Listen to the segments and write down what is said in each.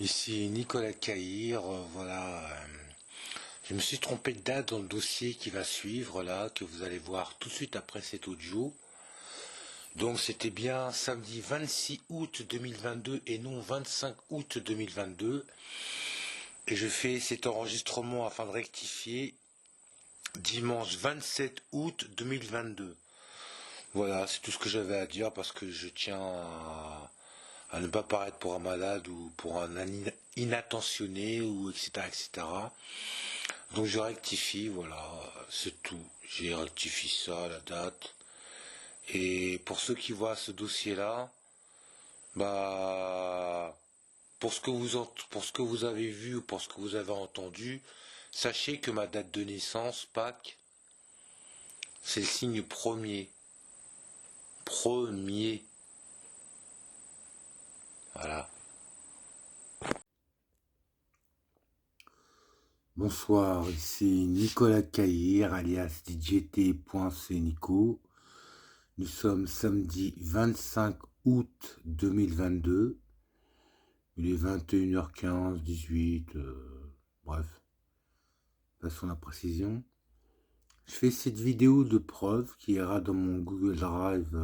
Ici Nicolas Caïr, voilà. Je me suis trompé de date dans le dossier qui va suivre là, que vous allez voir tout de suite après cet audio. Donc c'était bien samedi 26 août 2022 et non 25 août 2022. Et je fais cet enregistrement afin de rectifier dimanche 27 août 2022. Voilà, c'est tout ce que j'avais à dire parce que je tiens à ne pas paraître pour un malade ou pour un inattentionné ou etc. etc. Donc je rectifie, voilà, c'est tout. J'ai rectifié ça, la date. Et pour ceux qui voient ce dossier-là, bah, pour ce que vous avez vu ou pour ce que vous avez entendu, sachez que ma date de naissance, Pâques, c'est le signe premier. Premier. Voilà. Bonsoir, ici Nicolas Caïr, alias DJT.cnico. Nous sommes samedi 25 août 2022. Il est 21h15, 18, bref, passons la précision. Je fais cette vidéo de preuve qui ira dans mon Google Drive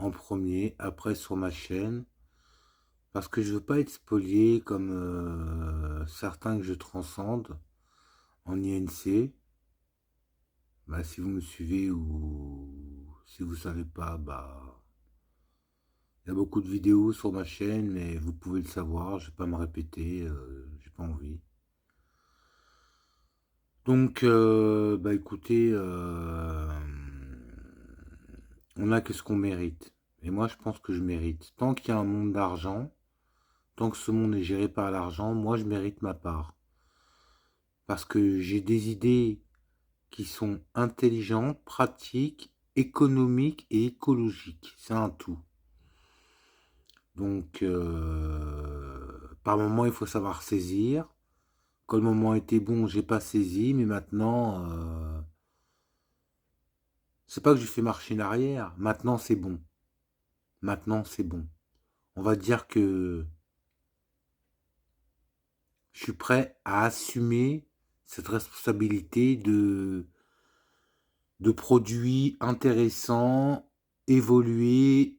en premier, après sur ma chaîne, parce que je veux pas être spolié comme certains que je transcende en INC. Bah, si vous me suivez ou si vous savez pas, bah, il y a beaucoup de vidéos sur ma chaîne, mais vous pouvez le savoir, je vais pas me répéter, j'ai pas envie. Donc, bah écoutez, on a que ce qu'on mérite. Et moi, je pense que je mérite. Tant qu'il y a un monde d'argent, tant que ce monde est géré par l'argent, moi, je mérite ma part. Parce que j'ai des idées qui sont intelligentes, pratiques, économiques et écologiques. C'est un tout. Donc, par moment, il faut savoir saisir. Quand le moment était bon, j'ai pas saisi, mais maintenant, c'est pas que je fais marcher en arrière. Maintenant, c'est bon. Maintenant, c'est bon. On va dire que je suis prêt à assumer cette responsabilité de produits intéressants, évolués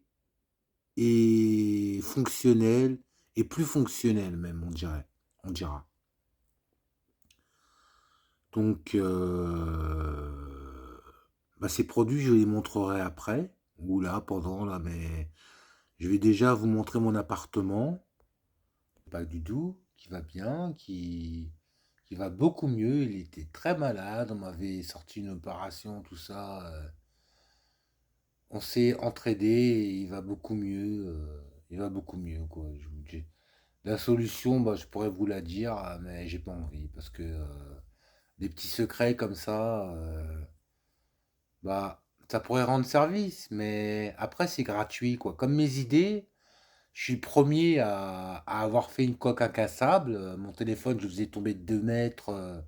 et fonctionnels, et plus fonctionnels même, on dirait. On dira. Donc, bah, ces produits, je les montrerai après, ou là, pendant, là, mais je vais déjà vous montrer mon appartement, pas du tout, qui va bien, qui va beaucoup mieux. Il était très malade, on m'avait sorti une opération, tout ça. On s'est entraidé et il va beaucoup mieux. Il va beaucoup mieux, quoi. La solution, bah, je pourrais vous la dire, mais j'ai pas envie, parce que des petits secrets comme ça, bah, ça pourrait rendre service, mais après, c'est gratuit, quoi. Comme mes idées, je suis le premier à avoir fait une coque incassable. Mon téléphone, je le faisais tomber de 2 mètres,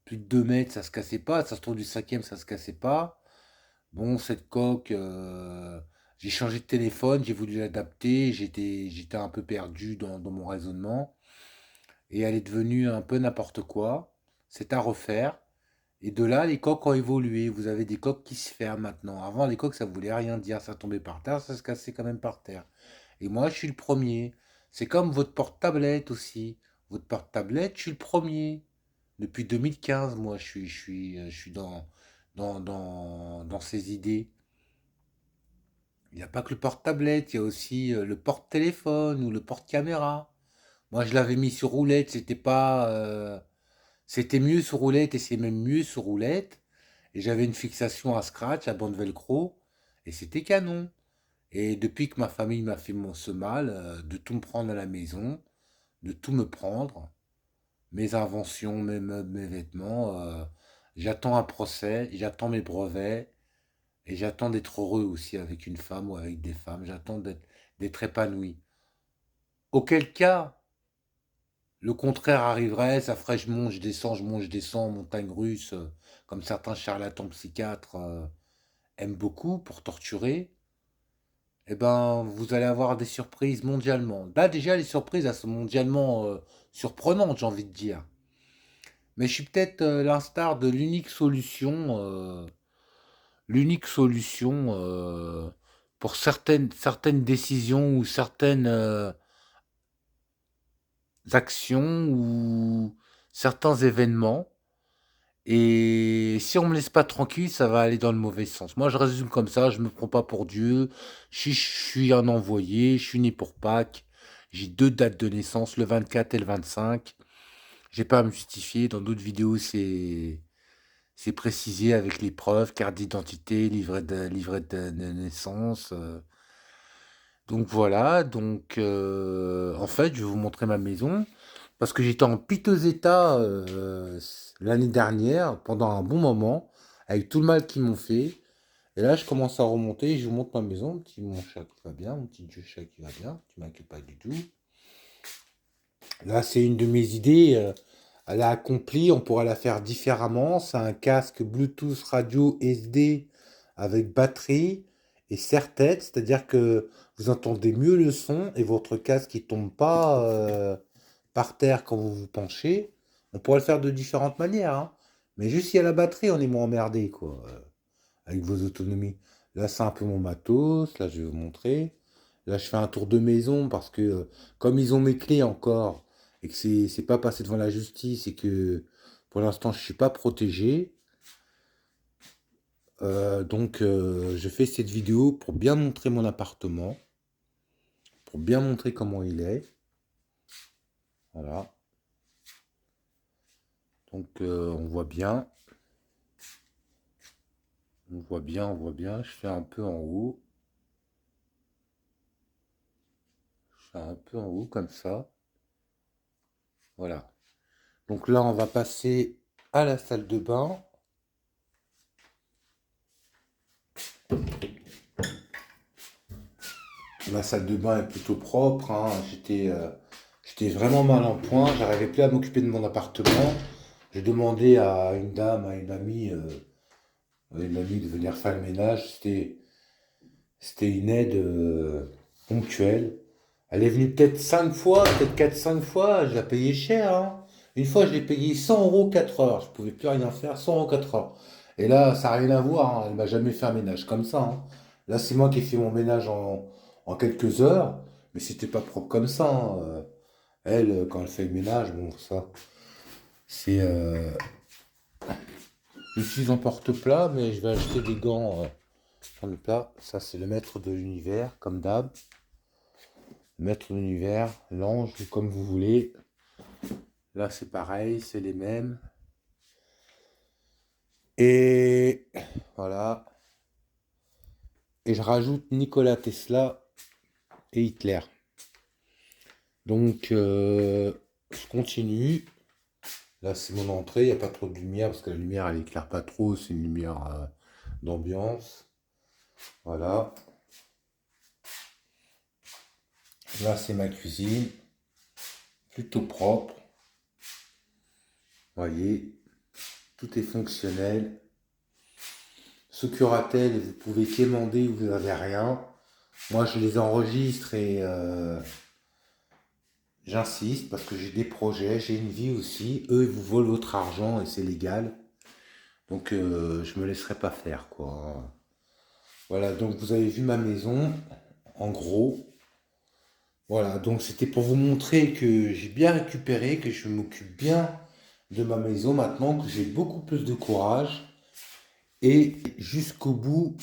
plus de 2 mètres, ça se cassait pas. Ça se trouve du cinquième, ça se cassait pas. Bon, cette coque, j'ai changé de téléphone, j'ai voulu l'adapter, j'étais un peu perdu dans mon raisonnement. Et elle est devenue un peu n'importe quoi. C'est à refaire. Et de là, les coques ont évolué. Vous avez des coques qui se ferment maintenant. Avant, les coques, ça voulait rien dire. Ça tombait par terre, ça se cassait quand même par terre. Et moi, je suis le premier. C'est comme votre porte-tablette aussi. Votre porte-tablette, je suis le premier. Depuis 2015, moi, je suis dans ces idées. Il n'y a pas que le porte-tablette, il y a aussi le porte-téléphone ou le porte-caméra. Moi, je l'avais mis sur roulette, c'était pas, c'était mieux sur roulette et c'est même mieux sur roulette. Et j'avais une fixation à scratch, à bande velcro, et c'était canon. Et depuis que ma famille m'a fait ce mal, de tout me prendre à la maison, de tout me prendre, mes inventions, mes meubles, mes vêtements, j'attends un procès, j'attends mes brevets, et j'attends d'être heureux aussi avec une femme ou avec des femmes, j'attends d'être épanoui. Auquel cas, le contraire arriverait, ça ferait je monte, je descends, montagne russe, comme certains charlatans psychiatres aiment beaucoup pour torturer. eh ben, vous allez avoir des surprises mondialement. Là, déjà, les surprises, elles sont mondialement surprenantes, j'ai envie de dire. Mais je suis peut-être l'instar de l'unique solution pour certaines décisions ou certaines actions ou certains événements. Et si on me laisse pas tranquille, ça va aller dans le mauvais sens. Moi, je résume comme ça, je me prends pas pour Dieu. Je suis un envoyé, je suis né pour Pâques. J'ai deux dates de naissance, le 24 et le 25. J'ai pas à me justifier. Dans d'autres vidéos, c'est précisé avec les preuves, carte d'identité, livret de naissance. Donc voilà, donc en fait, je vais vous montrer ma maison parce que j'étais en piteux état l'année dernière pendant un bon moment avec tout le mal qu'ils m'ont fait. Et là, je commence à remonter et je vous montre ma maison. Mon chat qui va bien, mon petit Dieu chat qui va bien, tu m'inquiètes pas du tout. Là, c'est une de mes idées. Elle est accomplie, on pourra la faire différemment. C'est un casque Bluetooth radio SD avec batterie et serre-tête, c'est-à-dire que vous entendez mieux le son et votre casque ne tombe pas par terre quand vous vous penchez. On pourra le faire de différentes manières, hein. Mais juste s'il y a la batterie, on est moins emmerdé, quoi, avec vos autonomies. Là, c'est un peu mon matos. Là, je vais vous montrer. Là, je fais un tour de maison parce que, comme ils ont mes clés encore, et que c'est pas passé devant la justice, et que pour l'instant, je suis pas protégé, donc je fais cette vidéo pour bien montrer mon appartement, pour bien montrer comment il est. Voilà. Donc, on voit bien. On voit bien, on voit bien. Je fais un peu en haut. Je fais un peu en haut comme ça. Voilà. Donc là, on va passer à la salle de bain. Ma salle de bain est plutôt propre, hein. J'étais vraiment mal en point. J'arrivais plus à m'occuper de mon appartement. J'ai demandé à une dame, à une amie de venir faire le ménage. C'était une aide ponctuelle. Elle est venue peut-être 5 fois, peut-être 4 5 fois. Je l'ai payé cher, hein. Une fois, je l'ai payé 100 euros 4 heures. Je pouvais plus rien faire, 100 euros 4 heures. Et là, ça n'a rien à voir, hein. Elle m'a jamais fait un ménage comme ça, hein. Là, c'est moi qui ai fait mon ménage en quelques heures. Mais c'était pas propre comme ça, hein. Elle, quand elle fait le ménage, bon, ça, c'est. Je suis en porte-plat, mais je vais acheter des gants pour le plat. Ça, c'est le maître de l'univers, comme d'hab. Maître de l'univers, l'ange, comme vous voulez. Là, c'est pareil, c'est les mêmes. Et voilà. Et je rajoute Nikola Tesla et Hitler. Donc, je continue. Là, c'est mon entrée. Il n'y a pas trop de lumière parce que la lumière, elle éclaire pas trop. C'est une lumière d'ambiance. Voilà. Là, c'est ma cuisine. Plutôt propre. Voyez, tout est fonctionnel. Ce Curatel, vous pouvez quémander, vous n'avez rien. Moi, je les enregistre et j'insiste parce que j'ai des projets, j'ai une vie aussi. Eux, ils vous volent votre argent et c'est légal. Donc, je me laisserai pas faire, quoi. Voilà, donc vous avez vu ma maison, en gros. Voilà, donc c'était pour vous montrer que j'ai bien récupéré, que je m'occupe bien de ma maison maintenant, que j'ai beaucoup plus de courage. Et jusqu'au bout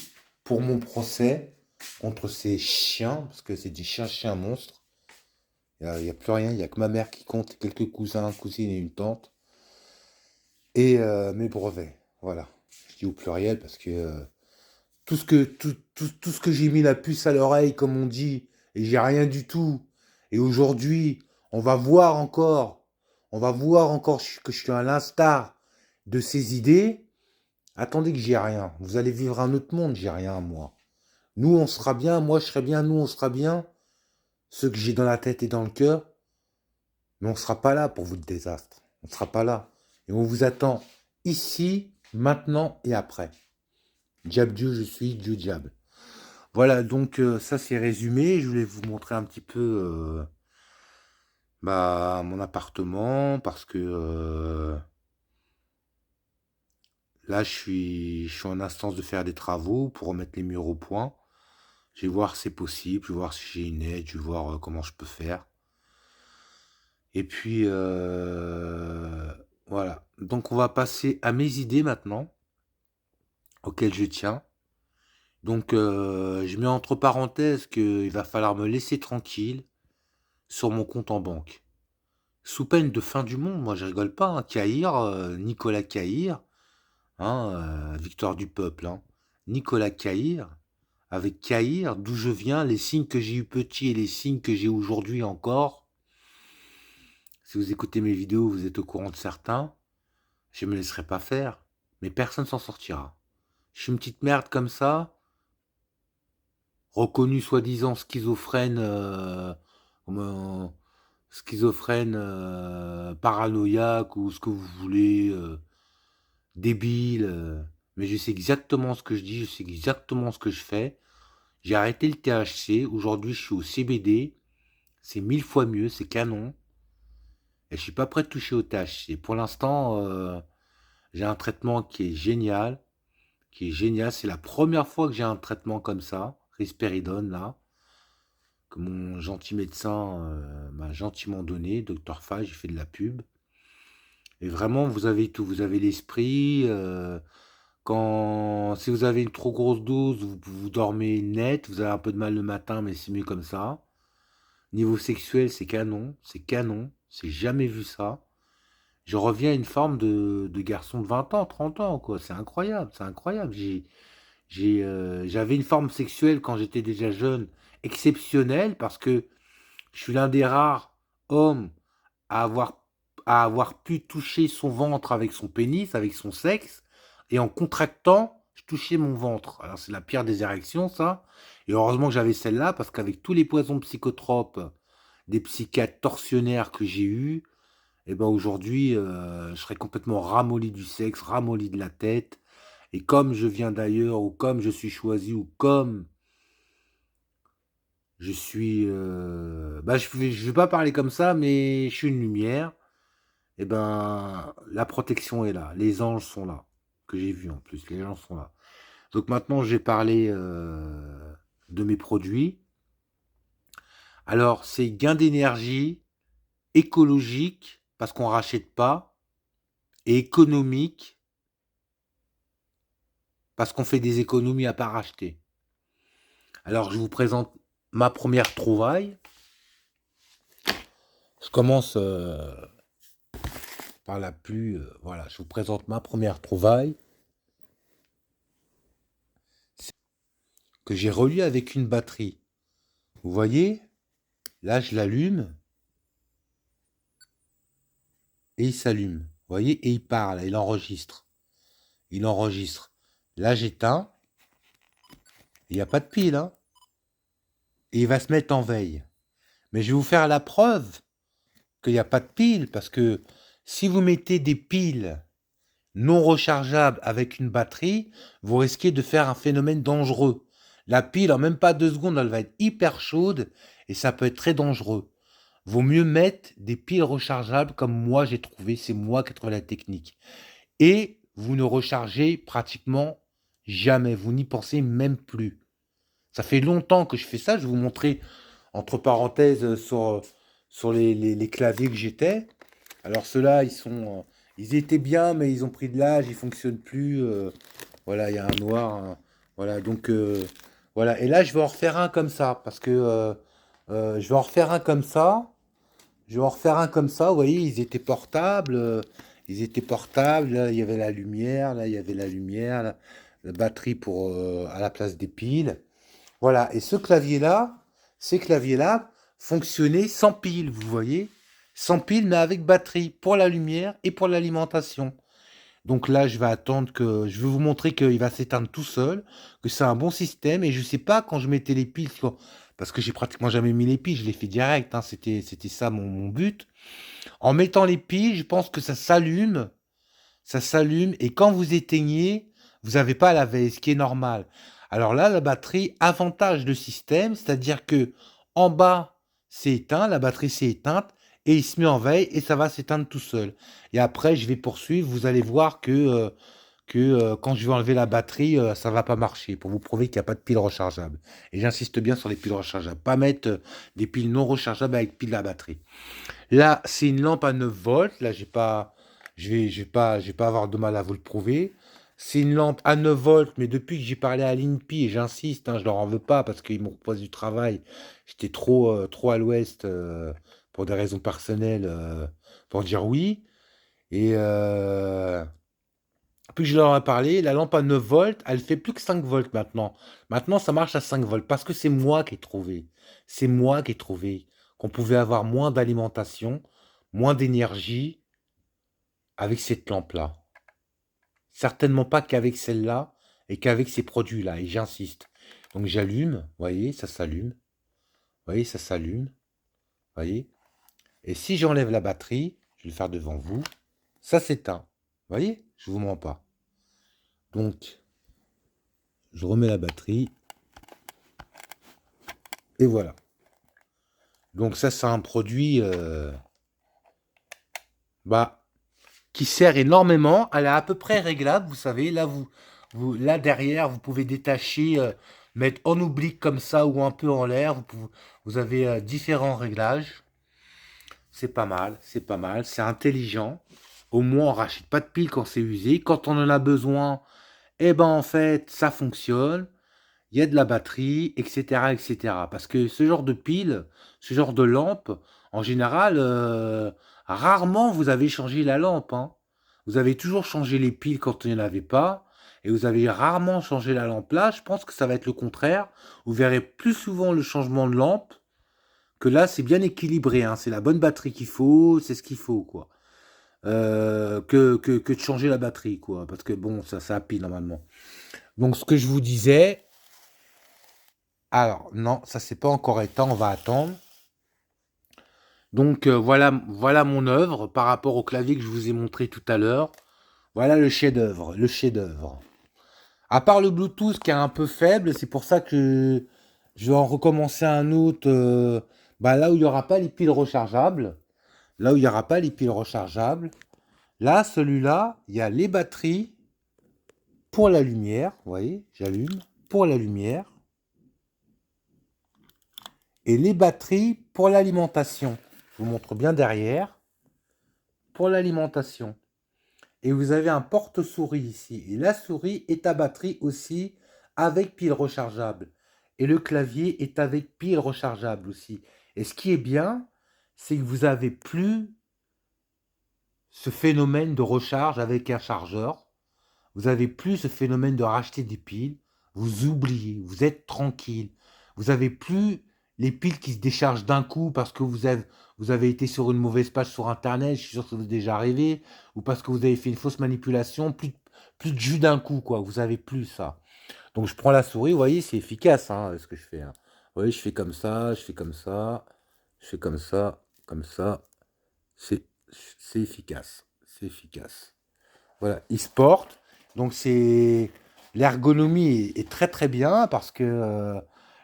pour mon procès contre ces chiens, parce que c'est des chiens monstres. Il y a plus rien, il n'y a que ma mère qui compte, quelques cousins, cousines et une tante. Et mes brevets, voilà. Je dis au pluriel parce que tout ce que j'ai mis la puce à l'oreille, comme on dit, et j'ai rien du tout. Et aujourd'hui, on va voir encore, que je suis à l'instar de ces idées. Attendez que j'ai rien. Vous allez vivre un autre monde, j'ai rien, moi. Nous, on sera bien, moi, je serai bien, nous, on sera bien. Ce que j'ai dans la tête et dans le cœur. Mais on ne sera pas là pour votre désastre. On ne sera pas là. Et on vous attend ici, maintenant et après. Diable Dieu, je suis Dieu diable. Voilà, donc ça c'est résumé. Je voulais vous montrer un petit peu mon appartement parce que là je suis en instance de faire des travaux pour remettre les murs au point. Je vais voir si c'est possible, je vais voir si j'ai une aide, je vais voir comment je peux faire. Et puis voilà. Donc on va passer à mes idées maintenant, auxquelles je tiens. Donc je mets entre parenthèses qu'il va falloir me laisser tranquille sur mon compte en banque. Sous peine de fin du monde, moi je rigole pas, hein. Caïr, Nicolas Caïr, hein, victoire du peuple, hein. Nicolas Caïr, avec Caïr, d'où je viens, les signes que j'ai eu petit et les signes que j'ai aujourd'hui encore. Si vous écoutez mes vidéos, vous êtes au courant de certains. Je me laisserai pas faire, mais personne s'en sortira. Je suis une petite merde comme ça, reconnue soi-disant schizophrène, schizophrène, paranoïaque ou ce que vous voulez, débile, mais je sais exactement ce que je dis, je sais exactement ce que je fais. J'ai arrêté le THC, aujourd'hui je suis au CBD, c'est 1000 fois mieux, c'est canon, et je suis pas prêt de toucher au THC. Pour l'instant, j'ai un traitement qui est génial, c'est la première fois que j'ai un traitement comme ça, risperidone là, que mon gentil médecin m'a gentiment donné, Docteur Fage, il fait de la pub. Et vraiment, vous avez tout. Vous avez l'esprit. Si vous avez une trop grosse dose, vous dormez net. Vous avez un peu de mal le matin, mais c'est mieux comme ça. Niveau sexuel, c'est canon. C'est canon. C'est jamais vu ça. Je reviens à une forme de garçon de 20 ans, 30 ans, quoi. C'est incroyable. C'est incroyable. J'avais une forme sexuelle quand j'étais déjà jeune, exceptionnelle, parce que je suis l'un des rares hommes à avoir, à avoir pu toucher son ventre avec son pénis, avec son sexe, et en contractant, je touchais mon ventre. Alors c'est la pire des érections, ça. Et heureusement que j'avais celle-là, parce qu'avec tous les poisons psychotropes, des psychiatres tortionnaires que j'ai eus, et ben aujourd'hui, je serais complètement ramolli du sexe, ramolli de la tête. Et comme je viens d'ailleurs, ou comme je suis choisi, ou comme je suis... je vais pas parler comme ça, mais je suis une lumière. Eh ben, la protection est là, les anges sont là, que j'ai vu en plus, les anges sont là. Donc maintenant, j'ai parlé de mes produits. Alors, c'est gain d'énergie, écologique, parce qu'on rachète pas, et économique, parce qu'on fait des économies à pas racheter. Alors, je vous présente ma première trouvaille. Je commence par la plus... voilà, je vous présente ma première trouvaille, que j'ai reliée avec une batterie. Vous voyez? Là, je l'allume et il s'allume. Vous voyez? Et il parle, il enregistre. Il enregistre. Là, j'éteins. Il n'y a pas de pile, hein? Et il va se mettre en veille. Mais je vais vous faire la preuve qu'il n'y a pas de pile, parce que si vous mettez des piles non rechargeables avec une batterie, vous risquez de faire un phénomène dangereux. La pile, en même pas 2 secondes, elle va être hyper chaude et ça peut être très dangereux. Vaut mieux mettre des piles rechargeables comme moi j'ai trouvé, c'est moi qui ai trouvé la technique. Et vous ne rechargez pratiquement jamais, vous n'y pensez même plus. Ça fait longtemps que je fais ça, je vais vous montrer entre parenthèses sur les claviers que j'étais. Alors ceux-là, ils étaient bien, mais ils ont pris de l'âge, ils fonctionnent plus. Voilà, il y a un noir, voilà, donc voilà. Et là, je vais en refaire un comme ça, parce que je vais en refaire un comme ça. Je vais en refaire un comme ça, vous voyez, ils étaient portables. Ils étaient portables, là, il y avait la lumière, là, il y avait la lumière, là, la batterie à la place des piles. Voilà, et ces claviers-là fonctionnaient sans pile, vous voyez, sans pile, mais avec batterie, pour la lumière et pour l'alimentation. Donc là, je vais vous montrer qu'il va s'éteindre tout seul, que c'est un bon système, et je sais pas quand je mettais les piles, parce que j'ai pratiquement jamais mis les piles, je les fais direct, hein, c'était ça mon but. En mettant les piles, je pense que ça s'allume, et quand vous éteignez, vous n'avez pas la veille, ce qui est normal. Alors là, la batterie, avantage de système, c'est-à-dire que en bas, c'est éteint, la batterie s'est éteinte, et il se met en veille, et ça va s'éteindre tout seul. Et après, je vais poursuivre, vous allez voir que quand je vais enlever la batterie, ça va pas marcher, pour vous prouver qu'il n'y a pas de pile rechargeable. Et j'insiste bien sur les piles rechargeables, pas mettre des piles non rechargeables avec pile à batterie. Là, c'est une lampe à 9 volts. Là, je vais pas avoir de mal à vous le prouver. C'est une lampe à 9 volts, mais depuis que j'ai parlé à l'INPI, et j'insiste, hein, je leur en veux pas parce qu'ils m'ont proposé du travail, j'étais trop à l'ouest pour des raisons personnelles pour dire oui. Et puis je leur ai parlé, la lampe à 9 volts, elle fait plus que 5 volts maintenant. Maintenant, ça marche à 5 volts parce que c'est moi qui ai trouvé. C'est moi qui ai trouvé qu'on pouvait avoir moins d'alimentation, moins d'énergie avec cette lampe-là. Certainement pas qu'avec celle-là et qu'avec ces produits-là. Et j'insiste. Donc j'allume, vous voyez, ça s'allume. Vous voyez, ça s'allume. Vous voyez. Et si j'enlève la batterie, je vais le faire devant vous, ça s'éteint. Vous voyez, je vous mens pas. Donc, je remets la batterie. Et voilà. Donc ça, c'est un produit qui sert énormément. Elle est à peu près réglable, vous savez. Là, là derrière, vous pouvez détacher, mettre en oblique comme ça ou un peu en l'air. Vous avez différents réglages. C'est pas mal, c'est pas mal, c'est intelligent. Au moins, on rachète pas de piles quand c'est usé. Quand on en a besoin, eh ben en fait, ça fonctionne. Il y a de la batterie, etc., etc. Parce que ce genre de pile, ce genre de lampe, en général, rarement vous avez changé la lampe, hein. Vous avez toujours changé les piles quand il n'y en avait pas, et vous avez rarement changé la lampe. Là, je pense que ça va être le contraire. Vous verrez plus souvent le changement de lampe, que là, c'est bien équilibré, hein. C'est la bonne batterie qu'il faut, c'est ce qu'il faut, quoi. Que de changer la batterie, quoi. Parce que bon, ça pile normalement. Donc, ce que je vous disais, alors, non, ça c'est pas encore éteint, on va attendre. Donc voilà mon œuvre par rapport au clavier que je vous ai montré tout à l'heure. Voilà le chef-d'œuvre, le chef-d'œuvre. À part le Bluetooth qui est un peu faible, c'est pour ça que je vais en recommencer un autre là où il n'y aura pas les piles rechargeables. Là où il n'y aura pas les piles rechargeables. Là, celui-là, il y a les batteries pour la lumière. Vous voyez, j'allume pour la lumière. Et les batteries pour l'alimentation. Je vous montre bien derrière. Pour l'alimentation. Et vous avez un porte-souris ici. Et la souris est à batterie aussi avec pile rechargeable. Et le clavier est avec pile rechargeable aussi. Et ce qui est bien, c'est que vous avez plus ce phénomène de recharge avec un chargeur. Vous avez plus ce phénomène de racheter des piles. Vous oubliez, vous êtes tranquille. Vous avez plus les piles qui se déchargent d'un coup parce que vous avez été sur une mauvaise page sur Internet, je suis sûr que ça vous est déjà arrivé, ou parce que vous avez fait une fausse manipulation, plus de jus d'un coup, quoi. Vous avez plus ça. Donc je prends la souris, vous voyez, c'est efficace, hein, ce que je fais, hein. Vous voyez, je fais comme ça, je fais comme ça, je fais comme ça. C'est c'est efficace, c'est efficace. Voilà, il se porte. Donc c'est l'ergonomie est très très bien parce que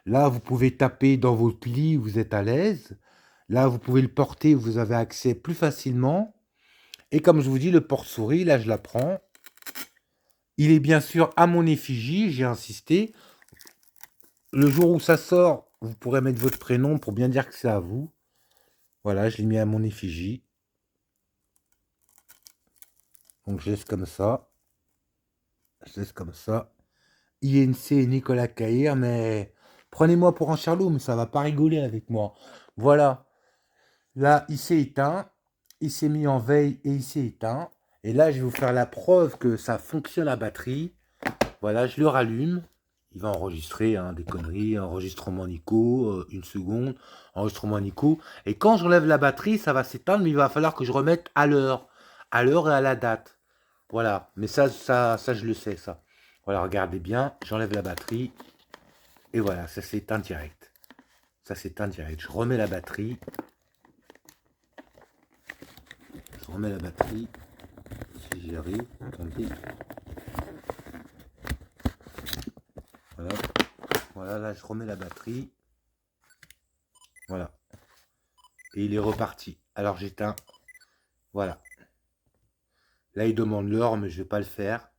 là vous pouvez taper dans vos plis, vous êtes à l'aise. Là vous pouvez le porter, vous avez accès plus facilement. Et comme je vous dis, le porte-souris, là je la prends. Il est bien sûr à mon effigie, j'ai insisté. Le jour où ça sort, vous pourrez mettre votre prénom pour bien dire que c'est à vous. Voilà, je l'ai mis à mon effigie. Donc je laisse comme ça. Je laisse comme ça. INC Nicolas Caïr, mais prenez-moi pour un charlot, mais ça va pas rigoler avec moi. Voilà. Là, il s'est éteint. Il s'est mis en veille et il s'est éteint. Et là, je vais vous faire la preuve que ça fonctionne la batterie. Voilà, je le rallume. Il va enregistrer des conneries, enregistrement Nico, une seconde, enregistrement Nico. Et quand j'enlève la batterie, ça va s'éteindre, mais il va falloir que je remette à l'heure et à la date. Voilà, mais ça, je le sais, ça. Voilà, regardez bien, j'enlève la batterie, et voilà, ça s'éteint direct. Ça s'éteint direct. Je remets la batterie. Je remets la batterie, si j'y arrive, attendez. Voilà. Voilà, là, je remets la batterie. Voilà. Et il est reparti. Alors, j'éteins. Voilà. Là, il demande l'heure, mais je vais pas le faire.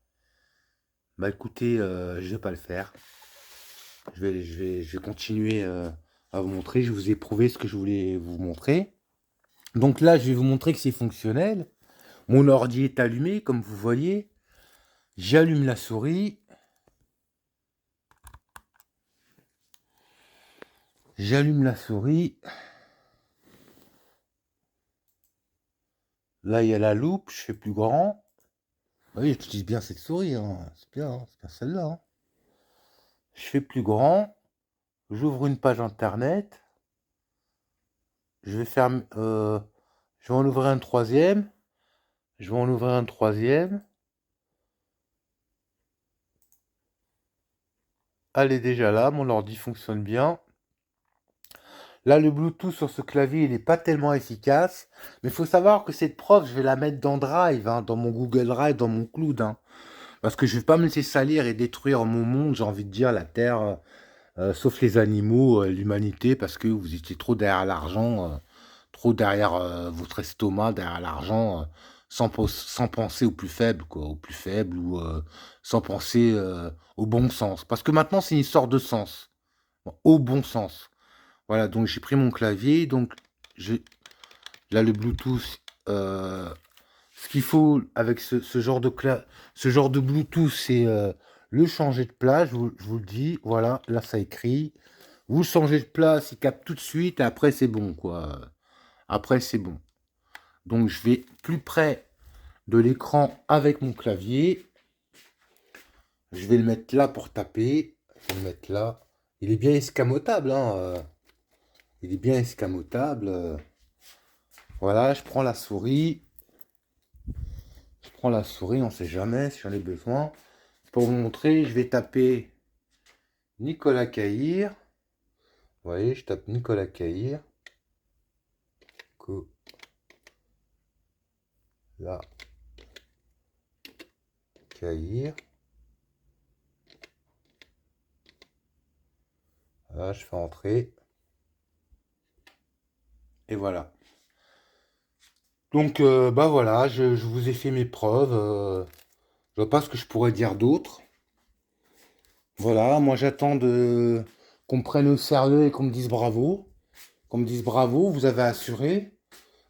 Bah, écoutez, je vais pas le faire. Je vais continuer à vous montrer. Je vous ai prouvé ce que je voulais vous montrer. Donc là, je vais vous montrer que c'est fonctionnel. Mon ordi est allumé, comme vous voyez. J'allume la souris. J'allume la souris. Là, il y a la loupe. Je fais plus grand. Oui, j'utilise bien cette souris. Hein. C'est bien celle-là. Hein. Je fais plus grand. J'ouvre une page internet. Je vais faire... je vais en ouvrir un troisième. Je vais en ouvrir un troisième. Elle est déjà là. Mon ordi fonctionne bien. Là, le Bluetooth sur ce clavier, il n'est pas tellement efficace. Mais il faut savoir que cette preuve, je vais la mettre dans Drive, hein, dans mon Google Drive, dans mon cloud. Hein, parce que je ne vais pas me laisser salir et détruire mon monde, j'ai envie de dire, la Terre, sauf les animaux, l'humanité, parce que vous étiez trop derrière l'argent, trop derrière votre estomac, derrière l'argent, sans penser aux plus faibles, quoi, aux plus faibles, ou sans penser au bon sens. Parce que maintenant, c'est une histoire de sens, au bon sens. Voilà, donc j'ai pris mon clavier, donc là le Bluetooth, ce qu'il faut avec ce genre de Bluetooth, c'est le changer de place, je vous le dis, voilà, là ça écrit, vous changez de place, il capte tout de suite, et après c'est bon, quoi. Après c'est bon. Donc je vais plus près de l'écran avec mon clavier, je vais le mettre là pour taper, je vais le mettre là, il est bien escamotable, hein, il est bien escamotable, voilà, je prends la souris, on sait jamais si j'en ai besoin. Pour vous montrer, je vais taper Nicolas Cahir. Vous voyez, je tape Nicolas Cahir. Là. Cahir. Là, je fais entrer. Et voilà. Donc, bah voilà, je vous ai fait mes preuves. Je vois pas ce que je pourrais dire d'autre. Voilà, moi j'attends qu'on me prenne au sérieux et qu'on me dise bravo. Qu'on me dise bravo, vous avez assuré.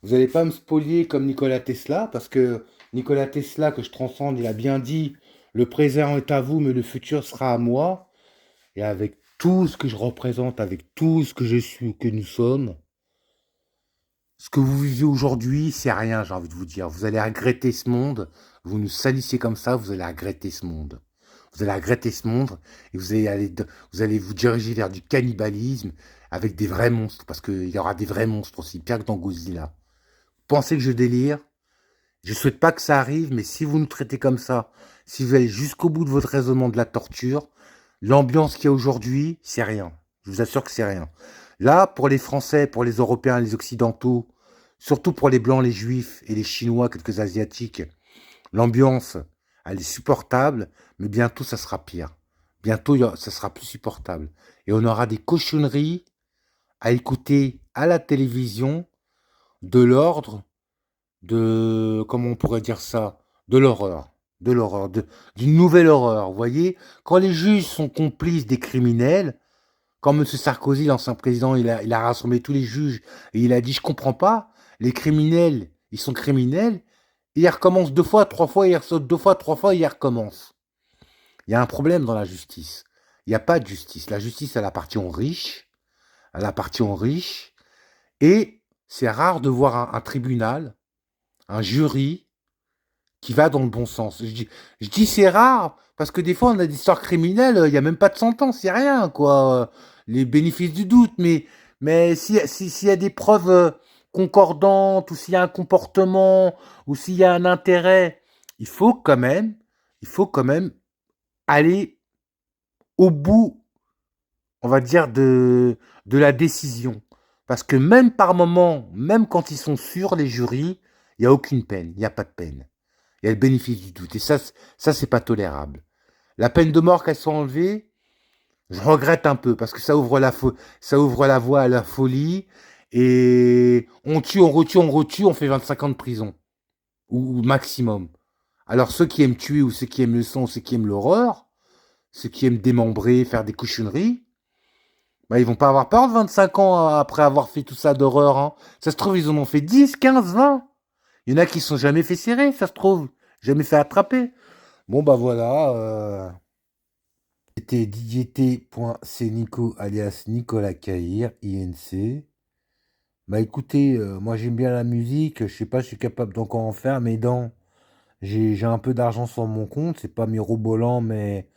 Vous n'allez pas me spolier comme Nikola Tesla, parce que Nikola Tesla, que je transcende, il a bien dit, le présent est à vous, mais le futur sera à moi. Et avec tout ce que je représente, avec tout ce que je suis, que nous sommes, ce que vous vivez aujourd'hui, c'est rien, j'ai envie de vous dire. Vous allez regretter ce monde, vous nous salissez comme ça, vous allez regretter ce monde. Vous allez regretter ce monde et vous allez vous diriger vers du cannibalisme avec des vrais monstres, parce qu'il y aura des vrais monstres aussi, pire que dans Godzilla. Pensez que je délire. Je souhaite pas que ça arrive, mais si vous nous traitez comme ça, si vous allez jusqu'au bout de votre raisonnement de la torture, l'ambiance qu'il y a aujourd'hui, c'est rien. Je vous assure que c'est rien. Là, pour les Français, pour les Européens, les Occidentaux, surtout pour les Blancs, les Juifs et les Chinois, quelques Asiatiques, l'ambiance, elle est supportable, mais bientôt, ça sera pire. Bientôt, ça sera plus supportable. Et on aura des cochonneries à écouter à la télévision de l'ordre comment on pourrait dire ça, de l'horreur, d'une nouvelle horreur. Vous voyez, quand les juges sont complices des criminels, quand M. Sarkozy, l'ancien président, il a rassemblé tous les juges et il a dit, je comprends pas, les criminels, ils sont criminels, et ils recommencent 2 fois, 3 fois, ils ressortent 2 fois, 3 fois, et ils recommencent. Il y a un problème dans la justice. Il n'y a pas de justice. La justice, elle appartient aux riches. Elle appartient aux riches. Et c'est rare de voir un tribunal, un jury, qui va dans le bon sens. Je dis c'est rare, parce que des fois, on a des histoires criminelles, il n'y a même pas de sentence, il n'y a rien, quoi. Les bénéfices du doute, mais s'il y a des preuves concordantes, ou s'il y a un comportement, ou s'il y a un intérêt, il faut quand même aller au bout, on va dire, de la décision. Parce que même par moment, même quand ils sont sûrs, les jurys, il n'y a aucune peine, il n'y a pas de peine. Il y a le bénéfice du doute. Et ça c'est pas tolérable. La peine de mort qu'elle soit enlevée, Je regrette un peu parce que ça ouvre la voie à la folie et on tue, on retue, on retue, on fait 25 ans de prison ou maximum. Alors ceux qui aiment tuer ou ceux qui aiment le sang, ou ceux qui aiment l'horreur, ceux qui aiment démembrer, faire des cochonneries, bah, ils vont pas avoir peur de 25 ans après avoir fait tout ça d'horreur. Hein. Ça se trouve, ils en ont fait 10, 15, 20. Il y en a qui ne sont jamais fait serrer, ça se trouve. Jamais fait attraper. Bon, bah voilà. C'était djt.cnico alias Nicolas Caïr, INC. Bah écoutez, moi j'aime bien la musique. Je sais pas, je suis capable d'encore en faire, mais j'ai un peu d'argent sur mon compte. C'est pas mirobolant, mais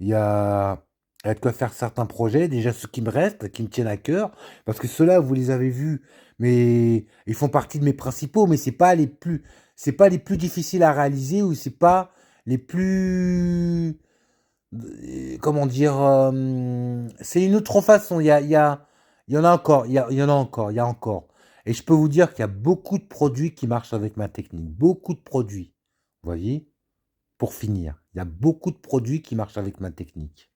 il y a, il y a de quoi faire certains projets, déjà ceux qui me restent, qui me tiennent à cœur, parce que ceux-là, vous les avez vus, mais ils font partie de mes principaux, mais c'est pas les plus difficiles à réaliser ou c'est pas les plus, comment dire, c'est une autre façon. Il y en a encore, il y en a encore, il y a encore. Et je peux vous dire qu'il y a beaucoup de produits qui marchent avec ma technique, beaucoup de produits, vous voyez, pour finir, il y a beaucoup de produits qui marchent avec ma technique.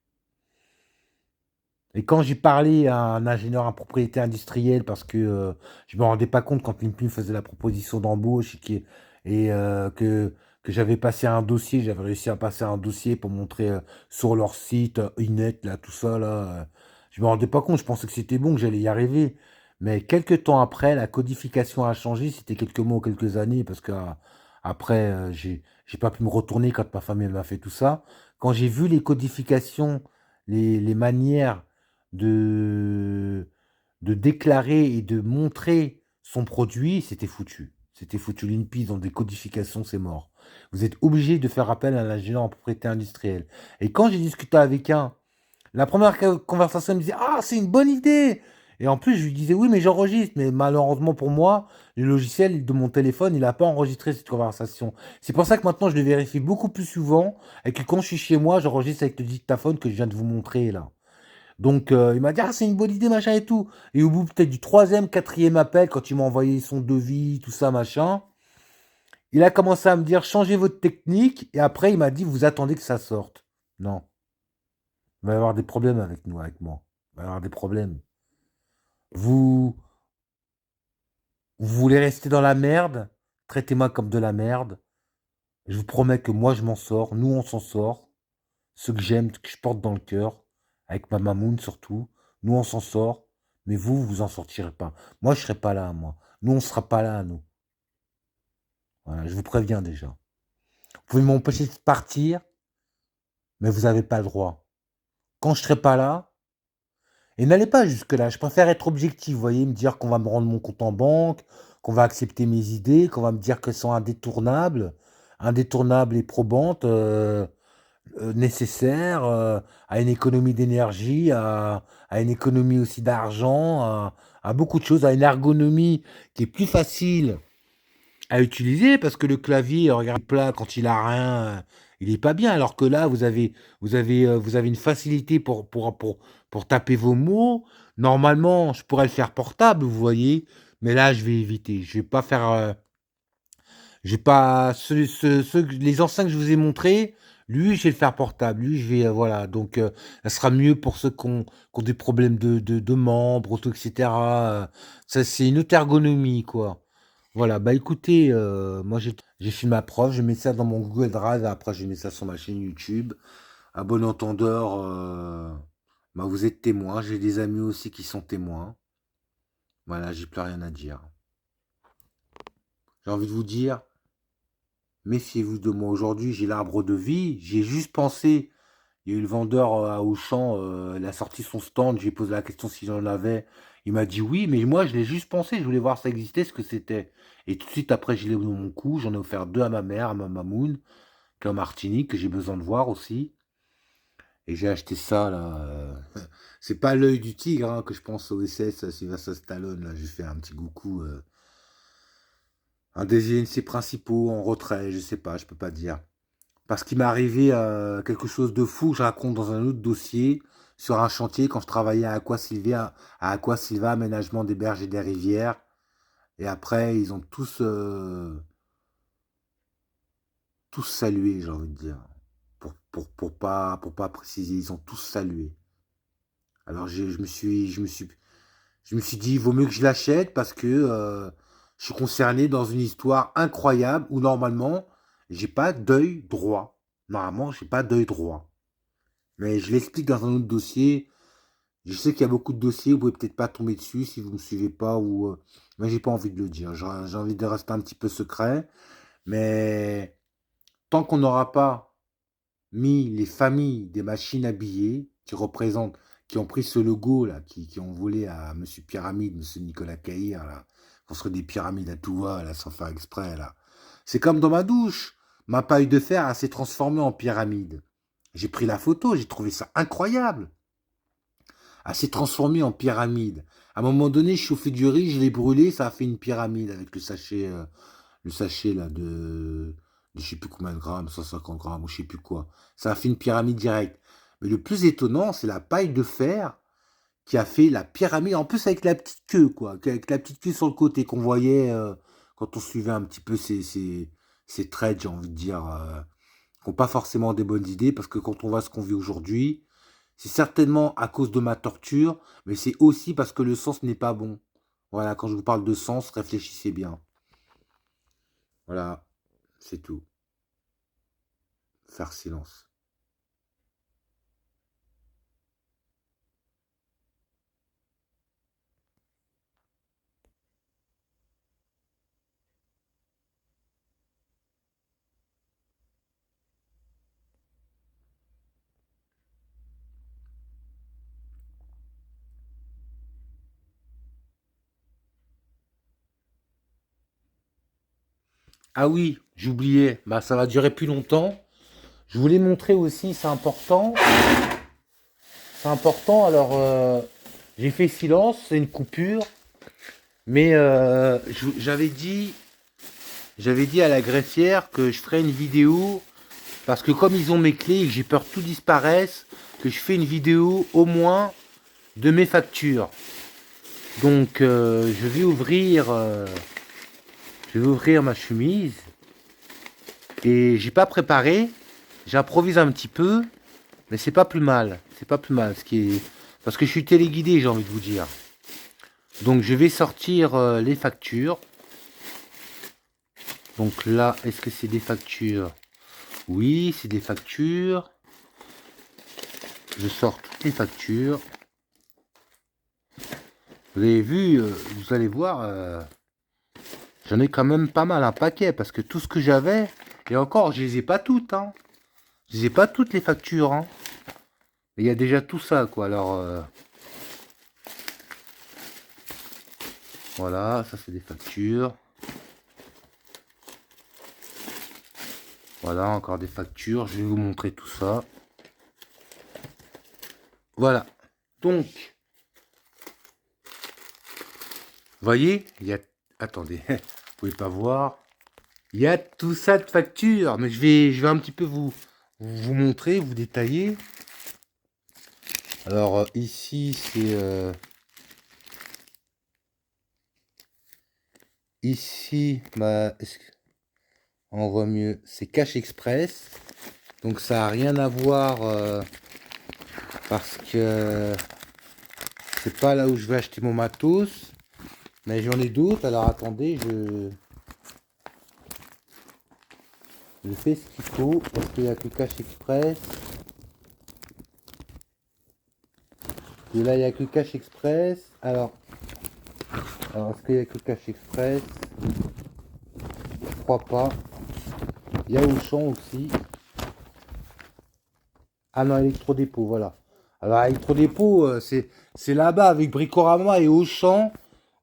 Et quand j'ai parlé à un ingénieur en propriété industrielle, parce que je me rendais pas compte quand Pim faisait la proposition d'embauche que j'avais passé un dossier, j'avais réussi à passer un dossier pour montrer sur leur site, Inet, là, tout ça, là. Je me rendais pas compte, je pensais que c'était bon, que j'allais y arriver. Mais quelques temps après, la codification a changé, c'était quelques mois ou quelques années, parce que après, j'ai pas pu me retourner quand ma femme elle m'a fait tout ça. Quand j'ai vu les codifications, les manières de, de déclarer et de montrer son produit, c'était foutu. C'était foutu. L'INPI, dans des codifications, c'est mort. Vous êtes obligé de faire appel à l'ingénieur en propriété industrielle. Et quand j'ai discuté avec un, la première conversation, il me disait: Ah, c'est une bonne idée! Et en plus, je lui disais: Oui, mais j'enregistre. Mais malheureusement pour moi, le logiciel de mon téléphone, il n'a pas enregistré cette conversation. C'est pour ça que maintenant, je le vérifie beaucoup plus souvent et que quand je suis chez moi, j'enregistre avec le dictaphone que je viens de vous montrer là. Donc, il m'a dit: Ah, c'est une bonne idée, machin et tout. Et au bout peut-être du troisième, quatrième appel, quand il m'a envoyé son devis, tout ça, machin, il a commencé à me dire: Changez votre technique. Et après, il m'a dit: Vous attendez que ça sorte. Non. Il va y avoir des problèmes avec nous, avec moi. Il va y avoir des problèmes. Vous, vous voulez rester dans la merde? Traitez-moi comme de la merde. Je vous promets que moi, je m'en sors. Nous, on s'en sort. Ceux que j'aime, que je porte dans le cœur, avec ma mamoun surtout. Nous, on s'en sort. Mais vous, vous en sortirez pas. Moi, je serai pas là, moi. Nous, on sera pas là, nous. Voilà, je vous préviens déjà. Vous pouvez m'empêcher de partir, mais vous n'avez pas le droit. Quand je serai pas là, et n'allez pas jusque-là, je préfère être objectif, vous voyez, me dire qu'on va me rendre mon compte en banque, qu'on va accepter mes idées, qu'on va me dire qu'elles sont indétournables et probantes, nécessaires à une économie d'énergie, à une économie aussi d'argent, à beaucoup de choses, à une ergonomie qui est plus facile à utiliser parce que le clavier, regarde plat quand il a rien, il est pas bien. Alors que là, vous avez une facilité pour taper vos mots. Normalement, je pourrais le faire portable, vous voyez, mais là, je vais éviter. Je vais pas faire, je vais pas les anciens que je vous ai montrés. Lui, je vais le faire portable. Lui, je vais, voilà. Donc, ça sera mieux pour ceux qui ont des problèmes de membres, tout, etc. Ça, c'est une autre ergonomie, quoi. Voilà, bah écoutez, moi j'ai fait ma preuve, je mets ça dans mon Google Drive, et après je mets ça sur ma chaîne YouTube. À bon entendeur, bah vous êtes témoin, j'ai des amis aussi qui sont témoins. Voilà, j'ai plus rien à dire. J'ai envie de vous dire, méfiez-vous de moi aujourd'hui, j'ai l'arbre de vie, j'ai juste pensé, il y a eu le vendeur à Auchan, il a sorti son stand, j'ai posé la question s'il en avait, il m'a dit oui, mais moi je l'ai juste pensé, je voulais voir si ça existait, ce que c'était. Et tout de suite après, je l'ai eu dans mon cou, j'en ai offert deux à ma mère, à ma mamoun, qui est en Martinique, que j'ai besoin de voir aussi. Et j'ai acheté ça, là. C'est pas l'œil du tigre hein, que je pense au SS Sylvester Stallone. Là, j'ai fait un petit coucou. Un des INC principaux en retrait, je sais pas, je peux pas dire. Parce qu'il m'est arrivé quelque chose de fou, que je raconte dans un autre dossier, sur un chantier quand je travaillais à Aqua Silva, aménagement des berges et des rivières. Et après, ils ont tous salué, j'ai envie de dire. Pour pas préciser, ils ont tous salué. Alors je me suis dit, il vaut mieux que je l'achète parce que je suis concerné dans une histoire incroyable où normalement, j'ai pas d'œil droit. Normalement, j'ai pas d'œil droit. Mais je l'explique dans un autre dossier. Je sais qu'il y a beaucoup de dossiers, vous pouvez peut-être pas tomber dessus si vous ne me suivez pas ou. Mais j'ai pas envie de le dire. J'ai envie de rester un petit peu secret. Mais tant qu'on n'aura pas mis les familles des machines à billets qui représentent, qui ont pris ce logo là, qui ont volé à Monsieur Pyramide, Monsieur Nicolas Caïr, là, construire des pyramides à tout va, là, sans faire exprès, là. C'est comme dans ma douche. Ma paille de fer, elle s'est transformée en pyramide. J'ai pris la photo, j'ai trouvé ça incroyable. Elle s'est transformée en pyramide. À un moment donné, je chauffais du riz, je l'ai brûlé, ça a fait une pyramide avec le sachet là de je sais plus combien de grammes, 150 grammes ou je sais plus quoi. Ça a fait une pyramide directe. Mais le plus étonnant, c'est la paille de fer qui a fait la pyramide, en plus avec la petite queue, quoi, avec la petite queue sur le côté qu'on voyait quand on suivait un petit peu ces trades, j'ai envie de dire, qui n'ont pas forcément des bonnes idées, parce que quand on voit ce qu'on vit aujourd'hui, c'est certainement à cause de ma torture, mais c'est aussi parce que le sens n'est pas bon. Voilà, quand je vous parle de sens, réfléchissez bien. Voilà, c'est tout. Faire silence. Ah oui, j'oubliais, bah ça va durer plus longtemps. Je voulais montrer aussi, c'est important. C'est important, alors j'ai fait silence, c'est une coupure, mais j'avais dit à la greffière que je ferais une vidéo, parce que comme ils ont mes clés et que j'ai peur que tout disparaisse, que je fais une vidéo au moins de mes factures. Donc je vais ouvrir ma chemise et j'ai pas préparé, j'improvise un petit peu, mais c'est pas plus mal, c'est pas plus mal, parce que je suis téléguidé, j'ai envie de vous dire. Donc je vais sortir les factures. Donc là, est-ce que c'est des factures? Oui, c'est des factures. Je sors toutes les factures. Vous avez vu, vous allez voir, j'en ai quand même pas mal un paquet, parce que tout ce que j'avais, et encore, je les ai pas toutes, hein. Je les ai pas toutes les factures, hein. Il y a déjà tout ça, quoi. Alors, voilà, ça c'est des factures. Voilà, encore des factures. Je vais vous montrer tout ça. Voilà. Donc, voyez, il y a... Attendez, vous pouvez pas voir. Il y a tout ça de factures. Mais je vais un petit peu vous montrer, vous détailler. Alors, ici, c'est... ici, on voit mieux, c'est Cash Express. Donc, ça n'a rien à voir parce que c'est pas là où je vais acheter mon matos. Mais j'en ai d'autres. Alors, attendez, je fais ce qu'il faut parce qu'il n'y a que Cash Express. Et là, il n'y a que Cash Express. Alors est-ce qu'il n'y a que Cash Express? Je crois pas. Il y a Auchan aussi. Ah non, Electrodépôt, voilà. Alors, Electrodépôt, c'est là-bas avec Bricorama et Auchan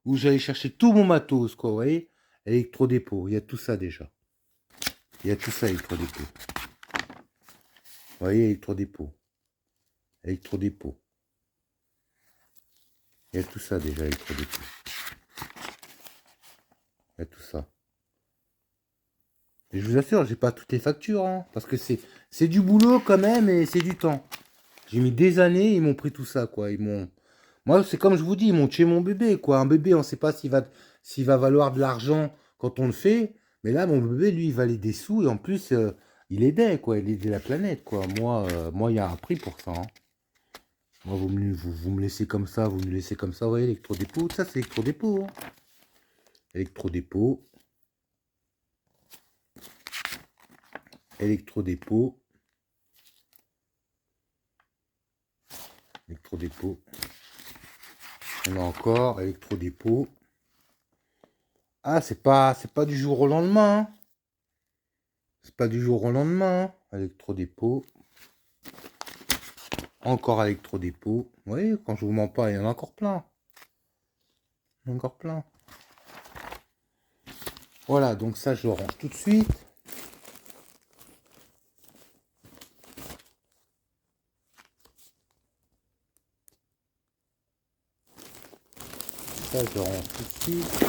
où j'allais chercher tout mon matos, quoi, vous voyez? Electrodépôt, il y a tout ça déjà. Il y a tout ça, Electrodépôt. Vous voyez, Electrodépôt. Electrodépôt. Il y a tout ça déjà, Electrodépôt. Il y a tout ça. Et je vous assure, j'ai pas toutes les factures, hein, parce que c'est du boulot quand même et c'est du temps. J'ai mis des années, ils m'ont pris tout ça, quoi. Moi, c'est comme je vous dis, ils m'ont tué mon bébé, quoi. Un bébé, on ne sait pas s'il va valoir de l'argent quand on le fait. Mais là, mon bébé, lui, il valait des sous et en plus, il aidait, quoi. Il aidait la planète, quoi. Moi, il y a un prix pour ça, hein. Moi, vous me laissez comme ça, vous me laissez comme ça. Vous voyez, électrodépôt. Ça, c'est électrodépôt. Hein. Électrodépôt. Électrodépôt. Électrodépôt. On a encore électrodépôt. Ah, c'est pas du jour au lendemain. Hein. C'est pas du jour au lendemain. Hein. Électrodépôt. Encore électrodépôt. Vous voyez, quand je vous mens pas, il y en a encore plein. Il y en a encore plein. Voilà, donc ça, je le range tout de suite. Ça, je le range tout de suite.